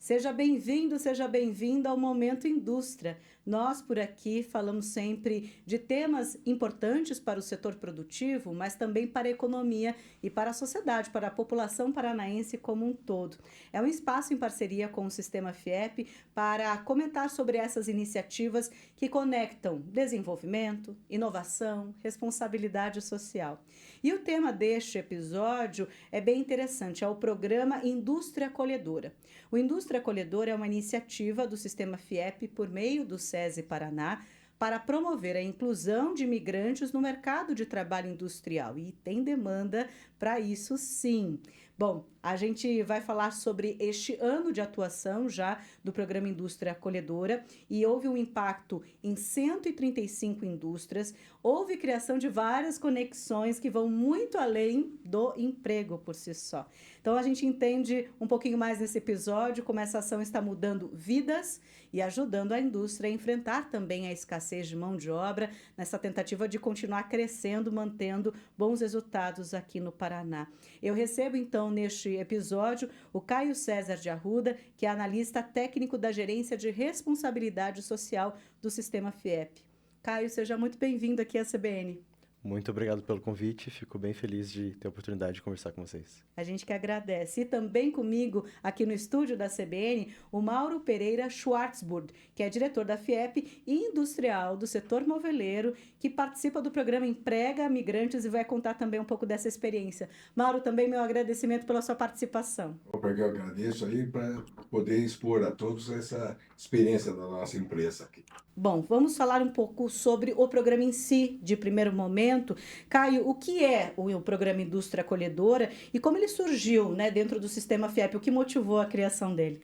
Seja bem-vindo, seja bem-vinda ao Momento Indústria. Nós, por aqui, falamos sempre de temas importantes para o setor produtivo, mas também para a economia e para a sociedade, para a população paranaense como um todo. É um espaço em parceria com o Sistema FIEP para comentar sobre essas iniciativas que conectam desenvolvimento, inovação, responsabilidade social. E o tema deste episódio é bem interessante, é o programa Indústria Acolhedora. O Indústria Acolhedora é uma iniciativa do Sistema FIEP por meio do SESI Paraná para promover a inclusão de imigrantes no mercado de trabalho industrial. E tem demanda para isso, sim. Bom, a gente vai falar sobre este ano de atuação já do programa Indústria Acolhedora e houve um impacto em 135 indústrias, houve criação de várias conexões que vão muito além do emprego por si só. Então a gente entende um pouquinho mais nesse episódio como essa ação está mudando vidas e ajudando a indústria a enfrentar também a escassez de mão de obra nessa tentativa de continuar crescendo, mantendo bons resultados aqui no Paraná. Eu recebo então neste episódio o Caio César de Arruda, que é analista técnico da Gerência de Responsabilidade Social do Sistema FIEP. Caio, seja muito bem-vindo aqui à CBN. Muito obrigado pelo convite, fico bem feliz de ter a oportunidade de conversar com vocês. A gente que agradece. E também comigo, aqui no estúdio da CBN, o Mauro Pereira Schwartzburg, que é diretor da FIEP e industrial do setor moveleiro, que participa do programa Emprega Migrantes e vai contar também um pouco dessa experiência. Mauro, também meu agradecimento pela sua participação. Eu agradeço aí para poder expor a todos essa experiência da nossa empresa aqui. Bom, vamos falar um pouco sobre o programa em si, de primeiro momento. Caio, o que é o programa Indústria Acolhedora e como ele surgiu, né, dentro do Sistema FIEP? O que motivou a criação dele?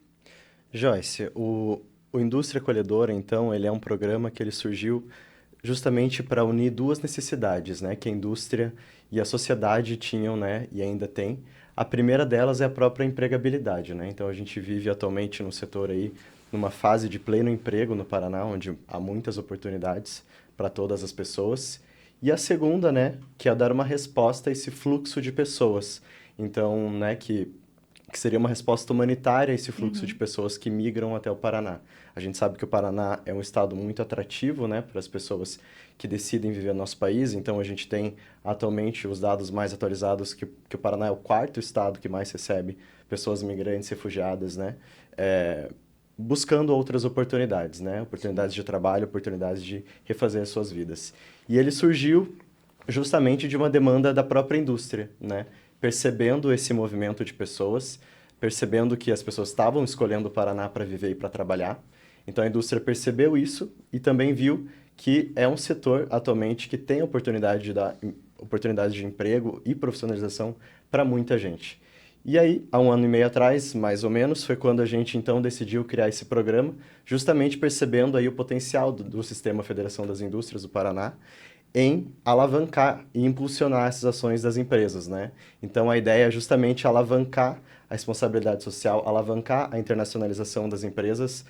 Joyce, o Indústria Acolhedora, então, ele é um programa que ele surgiu justamente para unir duas necessidades, né, que a indústria e a sociedade tinham, né, e ainda tem. A primeira delas é a própria empregabilidade, né? Então, a gente vive atualmente no setor aí, numa fase de pleno emprego no Paraná, onde há muitas oportunidades para todas as pessoas. E a segunda, né, que é dar uma resposta a esse fluxo de pessoas. Então, né, que seria uma resposta humanitária a esse fluxo de pessoas que migram até o Paraná. A gente sabe que o Paraná é um estado muito atrativo, né, para as pessoas que decidem viver no nosso país. Então, a gente tem atualmente os dados mais atualizados que o Paraná é o quarto estado que mais recebe pessoas migrantes, refugiadas, né, buscando outras oportunidades, né? Oportunidades de trabalho, oportunidades de refazer as suas vidas. E ele surgiu justamente de uma demanda da própria indústria, né? Percebendo esse movimento de pessoas, percebendo que as pessoas estavam escolhendo o Paraná para viver e para trabalhar. Então a indústria percebeu isso e também viu que é um setor atualmente que tem oportunidade de dar oportunidades de emprego e profissionalização para muita gente. E aí, há 1 ano e meio atrás, mais ou menos, foi quando a gente, então, decidiu criar esse programa, justamente percebendo aí o potencial do Sistema Federação das Indústrias do Paraná em alavancar e impulsionar essas ações das empresas, né? Então, a ideia é justamente alavancar a responsabilidade social, alavancar a internacionalização das empresas,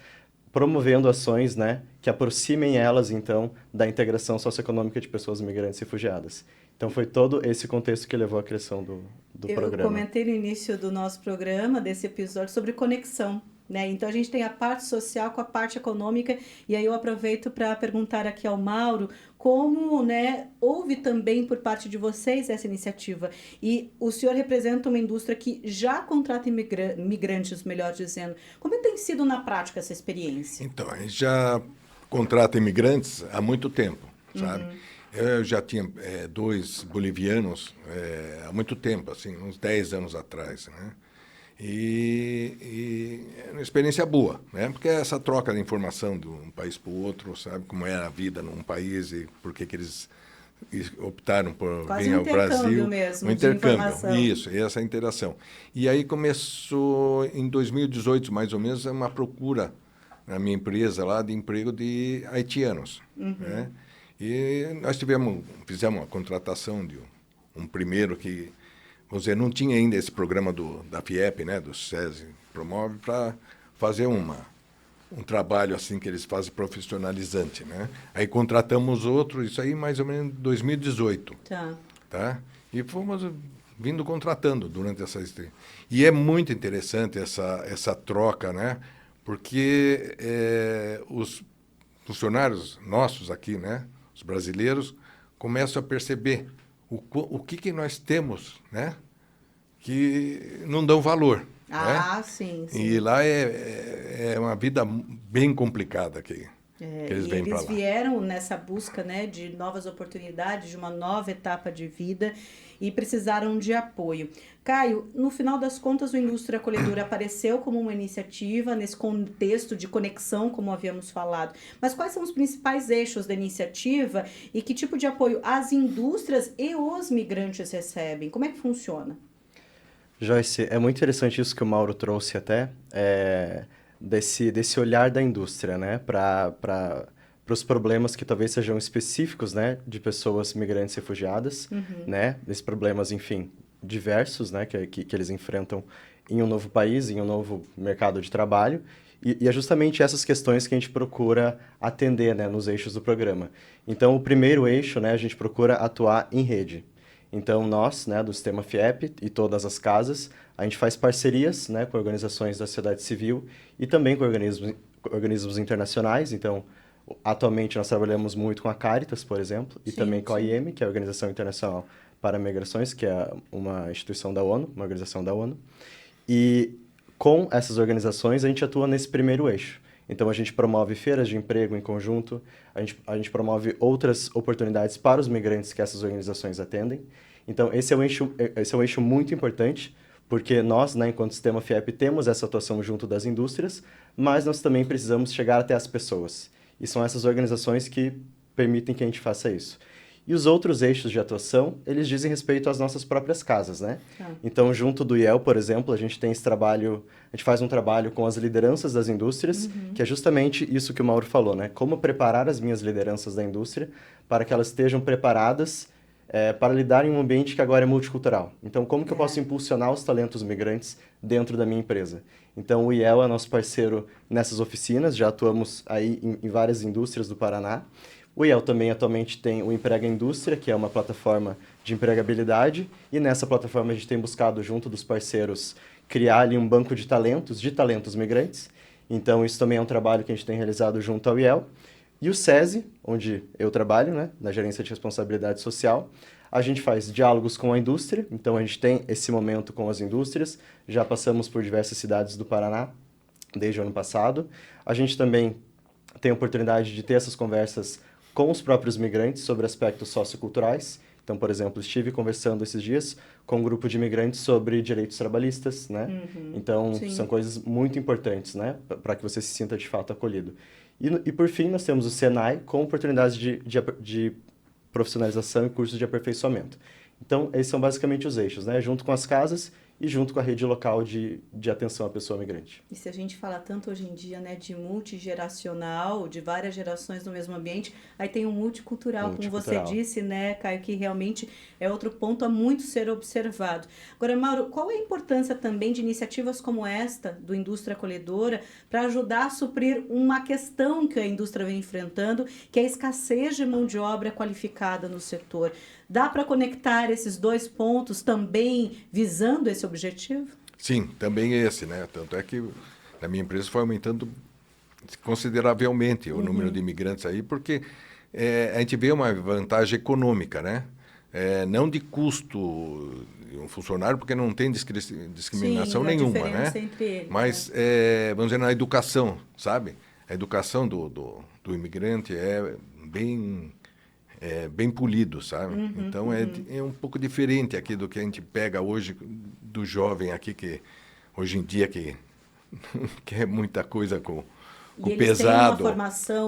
promovendo ações, né, que aproximem elas, então, da integração socioeconômica de pessoas migrantes e refugiadas. Então, foi todo esse contexto que levou à criação do programa. Eu comentei no início do nosso programa, desse episódio, sobre conexão, né? Então, a gente tem a parte social com a parte econômica, e aí eu aproveito para perguntar aqui ao Mauro como, né, houve também por parte de vocês essa iniciativa. E o senhor representa uma indústria que já contrata imigrantes, melhor dizendo. Como tem sido na prática essa experiência? Então, a gente já contrata imigrantes há muito tempo, sabe? Eu já tinha 2 bolivianos há muito tempo, assim, uns 10 anos atrás, né? E é uma experiência boa, né? Porque é essa troca de informação de um país para o outro, sabe? Como é a vida num país e por que eles optaram por Quase vir ao Brasil. Mesmo, um intercâmbio, informação. isso, essa interação. E aí começou, em 2018, mais ou menos, uma procura na minha empresa lá de emprego de haitianos, né? E nós fizemos uma contratação de um primeiro que, vamos dizer, não tinha ainda esse programa da FIEP, né, do SESI Promove, para fazer um trabalho assim que eles fazem profissionalizante, né? Aí contratamos outro, isso aí mais ou menos em 2018. Tá. Tá? E fomos vindo contratando durante essa estadia. E é muito interessante essa troca, né? Porque os funcionários nossos aqui, né? Os brasileiros, começam a perceber o que nós temos, né? Que não dão valor. Ah, né? sim, sim. E lá é uma vida bem complicada que eles vêm para lá. Eles vieram nessa busca, né, de novas oportunidades, de uma nova etapa de vida e precisaram de apoio. Caio, no final das contas, o Indústria Acolhedora apareceu como uma iniciativa nesse contexto de conexão, como havíamos falado. Mas quais são os principais eixos da iniciativa e que tipo de apoio as indústrias e os migrantes recebem? Como é que funciona? Joyce, é muito interessante isso que o Mauro trouxe até, desse olhar da indústria, né, para os problemas que talvez sejam específicos, né, de pessoas migrantes e refugiadas, né, esses problemas, enfim, diversos, né, que eles enfrentam em um novo país, em um novo mercado de trabalho, e é justamente essas questões que a gente procura atender, né, nos eixos do programa. Então, o primeiro eixo, né, a gente procura atuar em rede. Então, nós, né, do Sistema FIEP e todas as casas, a gente faz parcerias, né, com organizações da sociedade civil e também com organismos internacionais. Então, atualmente nós trabalhamos muito com a Caritas, por exemplo, e também com a IEM, que é a Organização Internacional para Migrações, que é uma instituição da ONU, uma organização da ONU. E com essas organizações, a gente atua nesse primeiro eixo. Então, a gente promove feiras de emprego em conjunto, a gente promove outras oportunidades para os migrantes que essas organizações atendem. Então, esse é um eixo muito importante, porque nós, né, enquanto Sistema FIEP, temos essa atuação junto das indústrias, mas nós também precisamos chegar até as pessoas. E são essas organizações que permitem que a gente faça isso. E os outros eixos de atuação, eles dizem respeito às nossas próprias casas, né? Então, junto do IEL, por exemplo, a gente tem esse trabalho, a gente faz um trabalho com as lideranças das indústrias, que é justamente isso que o Mauro falou, né? Como preparar as minhas lideranças da indústria para que elas estejam preparadas para lidar em um ambiente que agora é multicultural. Então, como que eu posso impulsionar os talentos migrantes dentro da minha empresa? Então, o IEL é nosso parceiro nessas oficinas, já atuamos aí em várias indústrias do Paraná. O IEL também atualmente tem o Emprega Indústria, que é uma plataforma de empregabilidade, e nessa plataforma a gente tem buscado, junto dos parceiros, criar ali um banco de talentos migrantes. Então, isso também é um trabalho que a gente tem realizado junto ao IEL. E o SESI, onde eu trabalho, né, na Gerência de Responsabilidade Social, a gente faz diálogos com a indústria, então a gente tem esse momento com as indústrias, já passamos por diversas cidades do Paraná desde o ano passado. A gente também tem a oportunidade de ter essas conversas com os próprios migrantes sobre aspectos socioculturais. Então, por exemplo, estive conversando esses dias com um grupo de imigrantes sobre direitos trabalhistas, né? Então, são coisas muito importantes, né? Para que você se sinta, de fato, acolhido. E por fim, nós temos o Senai com oportunidades de profissionalização e cursos de aperfeiçoamento. Então, esses são basicamente os eixos, né? Junto com as casas e junto com a rede local de atenção à pessoa migrante. E se a gente fala tanto hoje em dia, né, de multigeracional, de várias gerações no mesmo ambiente, aí tem o multicultural, como você disse, né, Caio, que realmente é outro ponto a muito ser observado. Agora, Mauro, qual é a importância também de iniciativas como esta, do Indústria Acolhedora, para ajudar a suprir uma questão que a indústria vem enfrentando, que é a escassez de mão de obra qualificada no setor? Dá para conectar esses dois pontos também visando esse objetivo? Sim, também esse, né? Tanto é que na minha empresa foi aumentando consideravelmente o número de imigrantes aí, porque a gente vê uma vantagem econômica, né? Não de custo de um funcionário, porque não tem discriminação nenhuma, né? Entre eles, mas, vamos dizer, na educação, sabe? A educação do imigrante é bem polido, sabe? Então, é um pouco diferente aqui do que a gente pega hoje do jovem aqui, que hoje em dia que quer muita coisa com pesado.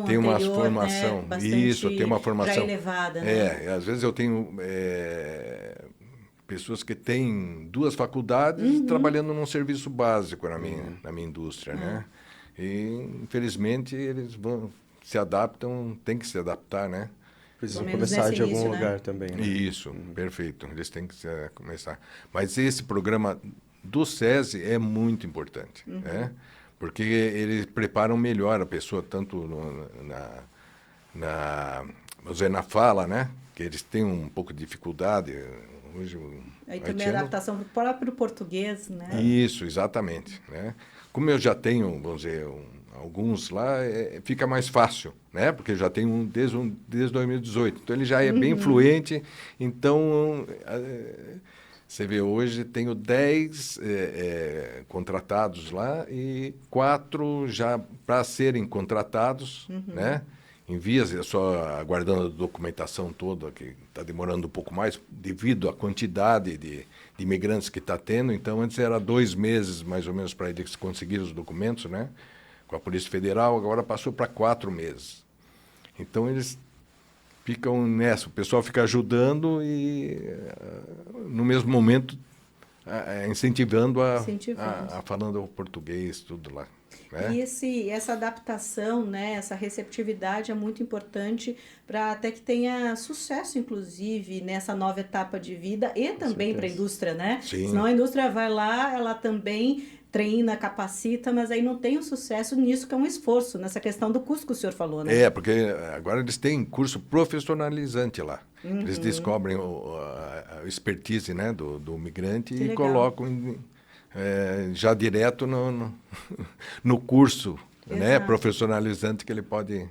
Tem uma formação né? Isso, tem uma formação já elevada, né? Às vezes eu tenho pessoas que têm 2 faculdades trabalhando num serviço básico na minha indústria, né? E, infelizmente, eles se adaptam, tem que se adaptar, né? Precisam começar de algum lugar também, né? Isso, perfeito. Eles têm que começar. Mas esse programa do SESI é muito importante, né? Porque eles preparam melhor a pessoa, tanto vamos dizer, na fala, né? que eles têm um pouco de dificuldade. Hoje, Aí também a adaptação para o próprio português, né? Isso, exatamente. Né? Como eu já tenho, vamos dizer, alguns lá, fica mais fácil, né? Porque eu já tenho desde 2018. Então, ele já é bem fluente. Então, você vê, hoje tenho 10 contratados lá e 4 já para serem contratados, né? Em vias, só aguardando a documentação toda, que está demorando um pouco mais, devido à quantidade de imigrantes que está tendo. Então, antes era 2 meses, mais ou menos, para eles conseguirem os documentos, né? Com a Polícia Federal, agora passou para 4 meses. Então, eles ficam nessa, o pessoal fica ajudando e, no mesmo momento, incentivando a falando o português, tudo lá. Né? E essa adaptação, né, essa receptividade é muito importante para até que tenha sucesso, inclusive, nessa nova etapa de vida e também para a indústria, né? Sim. Senão a indústria vai lá, ela também treina, capacita, mas aí não tem o sucesso nisso, que é um esforço, nessa questão do curso que o senhor falou, né? Porque agora eles têm curso profissionalizante lá. Eles descobrem a expertise, né, do migrante e colocam já direto no curso, né, profissionalizante que ele pode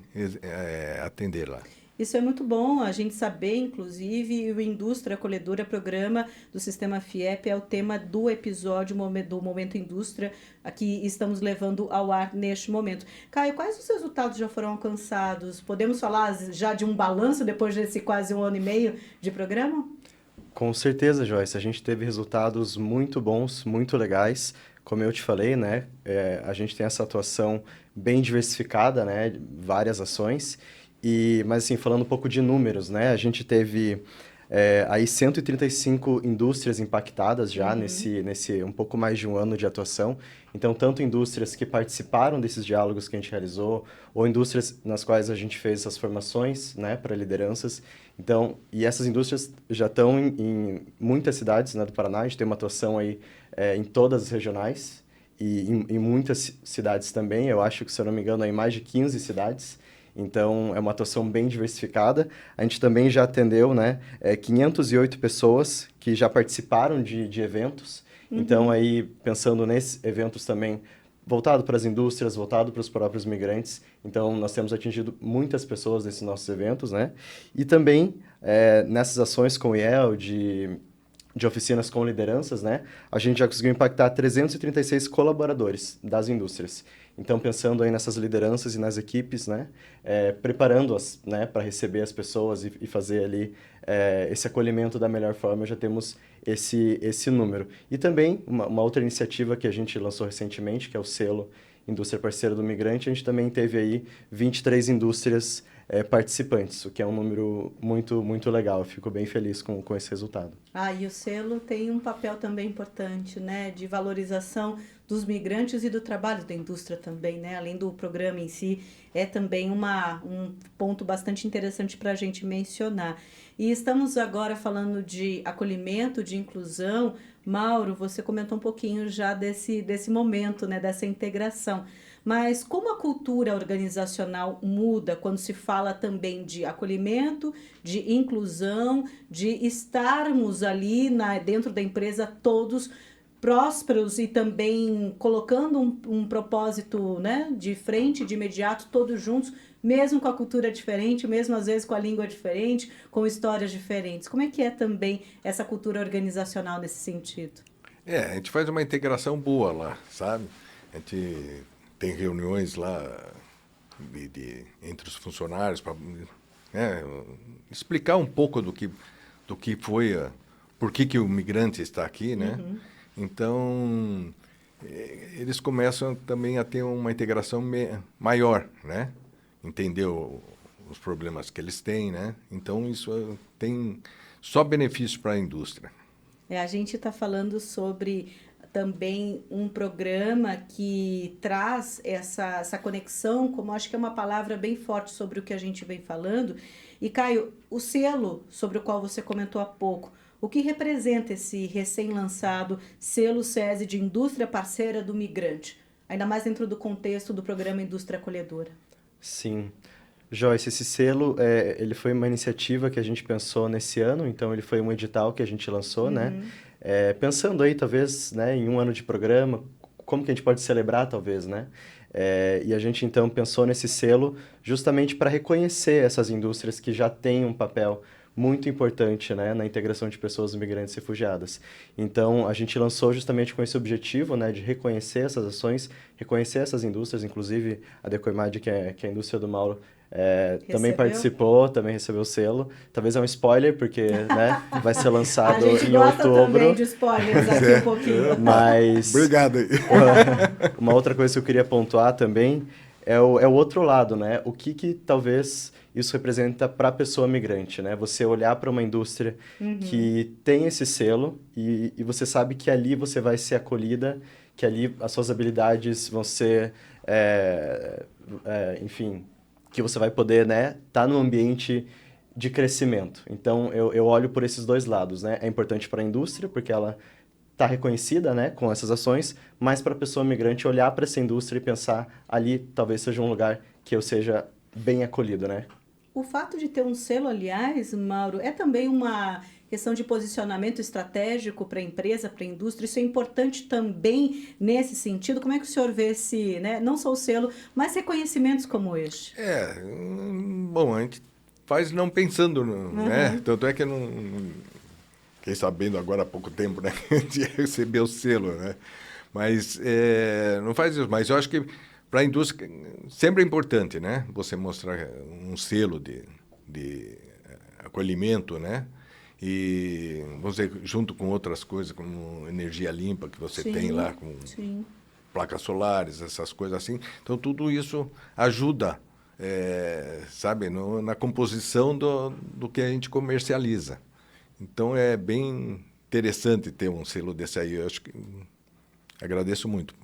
atender lá. Isso é muito bom a gente saber, inclusive, o Indústria Acolhedora, programa do Sistema FIEP, é o tema do episódio do Momento Indústria, aqui estamos levando ao ar neste momento. Caio, quais os resultados já foram alcançados? Podemos falar já de um balanço depois desse quase 1 ano e meio de programa? Com certeza, Joyce. A gente teve resultados muito bons, muito legais. Como eu te falei, né, a gente tem essa atuação bem diversificada, né, várias ações. Mas assim, falando um pouco de números, né, a gente teve aí 135 indústrias impactadas já nesse um pouco mais de 1 ano de atuação. Então, tanto indústrias que participaram desses diálogos que a gente realizou, ou indústrias nas quais a gente fez essas formações, né, para lideranças. Então, e essas indústrias já estão em muitas cidades, né, do Paraná. A gente tem uma atuação aí em todas as regionais e em muitas cidades também. Eu acho que, se eu não me engano, em mais de 15 cidades. Então, é uma atuação bem diversificada. A gente também já atendeu, né, 508 pessoas que já participaram de eventos. Então, aí, pensando nesses eventos também, voltado para as indústrias, voltado para os próprios migrantes. Então, nós temos atingido muitas pessoas nesses nossos eventos, né? E também, nessas ações com o IEL, de oficinas com lideranças, né? A gente já conseguiu impactar 336 colaboradores das indústrias. Então, pensando aí nessas lideranças e nas equipes, né? Preparando-as, né, para receber as pessoas e fazer ali esse acolhimento da melhor forma, já temos esse número. E também, uma outra iniciativa que a gente lançou recentemente, que é o selo Indústria Parceira do Migrante, a gente também teve aí 23 indústrias participantes, o que é um número muito, muito legal. Eu fico bem feliz com esse resultado. E o selo tem um papel também importante, né, de valorização dos migrantes e do trabalho da indústria também, né, além do programa em si, é também um ponto bastante interessante para a gente mencionar. E estamos agora falando de acolhimento, de inclusão. Mauro, você comentou um pouquinho já desse momento, né, dessa integração. Mas como a cultura organizacional muda quando se fala também de acolhimento, de inclusão, de estarmos ali dentro da empresa todos prósperos e também colocando um propósito, né, de frente, de imediato, todos juntos, mesmo com a cultura diferente, mesmo às vezes com a língua diferente, com histórias diferentes. Como é que é também essa cultura organizacional nesse sentido? A gente faz uma integração boa lá, sabe? A gente tem reuniões lá entre os funcionários para explicar um pouco do que foi, por que o migrante está aqui, né? Então, eles começam também a ter uma integração maior, né? Entender os problemas que eles têm, né? Então, isso tem só benefício para a indústria. A gente está falando sobre também um programa que traz essa conexão, como acho que é uma palavra bem forte sobre o que a gente vem falando. E, Caio, o selo sobre o qual você comentou há pouco, o que representa esse recém-lançado selo SESI de Indústria Parceira do Migrante, ainda mais dentro do contexto do programa Indústria Acolhedora? Sim. Joyce, esse selo, ele foi uma iniciativa que a gente pensou nesse ano, então ele foi um edital que a gente lançou, né? Pensando aí, talvez, né, em um ano de programa, como que a gente pode celebrar, talvez, né? E a gente, então, pensou nesse selo justamente para reconhecer essas indústrias que já têm um papel muito importante, né, na integração de pessoas migrantes e refugiadas. Então, a gente lançou justamente com esse objetivo, né, de reconhecer essas ações, reconhecer essas indústrias, inclusive a Decoimad, que é a indústria do Mauro, também participou, também recebeu o selo. Talvez é um spoiler, porque, né, vai ser lançado em outubro. A gente gosta também de spoilers aqui um pouquinho. Mas... Obrigado aí. Uma outra coisa que eu queria pontuar também é o outro lado, né? O que talvez isso representa para a pessoa migrante, né? Você olhar para uma indústria que tem esse selo e você sabe que ali você vai ser acolhida, que ali as suas habilidades vão ser, enfim, que você vai poder, né, estar num ambiente de crescimento. Então, eu olho por esses dois lados, né? É importante para a indústria, porque ela está reconhecida, né, com essas ações, mas para a pessoa migrante olhar para essa indústria e pensar ali talvez seja um lugar que eu seja bem acolhido, né? O fato de ter um selo, aliás, Mauro, é também uma questão de posicionamento estratégico para a empresa, para a indústria. Isso é importante também nesse sentido. Como é que o senhor vê esse, né, não só o selo, mas reconhecimentos como este? Bom, a gente faz não pensando, né? Tanto é que eu não... Fiquei sabendo agora há pouco tempo, né? Que a gente ia receber o selo, né? Mas não faz isso. Mas eu acho que para a indústria sempre é importante, né? Você mostrar um selo de acolhimento, né? E, vamos dizer, junto com outras coisas, como energia limpa que você tem lá, com placas solares, essas coisas assim. Então, tudo isso ajuda, sabe, na composição do que a gente comercializa. Então, é bem interessante ter um selo desse aí. Eu acho que agradeço muito.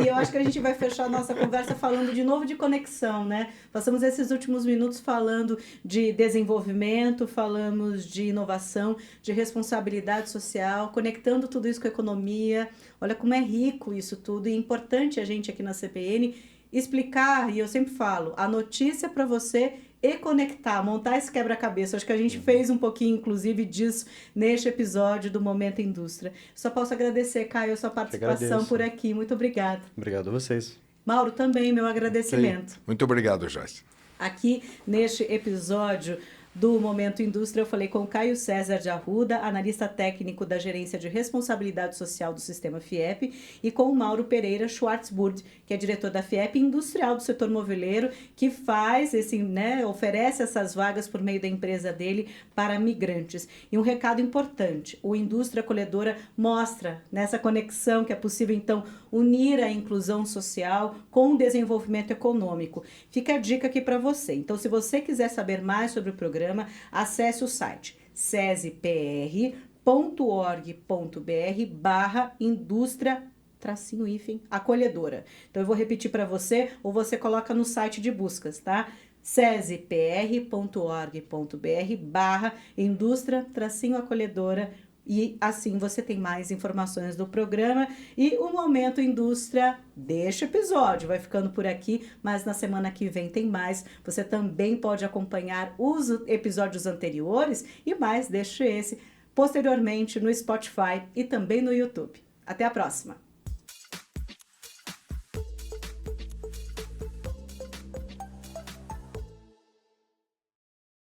E eu acho que a gente vai fechar a nossa conversa falando de novo de conexão, né? Passamos esses últimos minutos falando de desenvolvimento, falamos de inovação, de responsabilidade social, conectando tudo isso com a economia. Olha como é rico isso tudo e é importante a gente aqui na CBN explicar, e eu sempre falo, a notícia para você e conectar, montar esse quebra-cabeça. Acho que a gente fez um pouquinho, inclusive, disso neste episódio do Momento Indústria. Só posso agradecer, Caio, a sua participação por aqui. Muito obrigada. Obrigado a vocês. Mauro, também meu agradecimento. Sim. Muito obrigado, Joyce. Aqui, neste episódio do Momento Indústria, eu falei com o Caio César de Arruda, analista técnico da Gerência de Responsabilidade Social do Sistema FIEP, e com o Mauro Pereira Schwartzburg, que é diretor da FIEP Industrial do setor moveleiro, que faz oferece essas vagas por meio da empresa dele para migrantes. E um recado importante, o Indústria Acolhedora mostra nessa conexão que é possível, então, unir a inclusão social com o desenvolvimento econômico. Fica a dica aqui para você. Então, se você quiser saber mais sobre o programa, acesse o site sesepr.org.br/indústria-acolhedora. Então, eu vou repetir para você, ou você coloca no site de buscas, tá? sesepr.org.br/indústria-acolhedora. E assim você tem mais informações do programa. E o Momento Indústria deste episódio vai ficando por aqui, mas na semana que vem tem mais. Você também pode acompanhar os episódios anteriores e mais deste esse posteriormente no Spotify e também no YouTube. Até a próxima!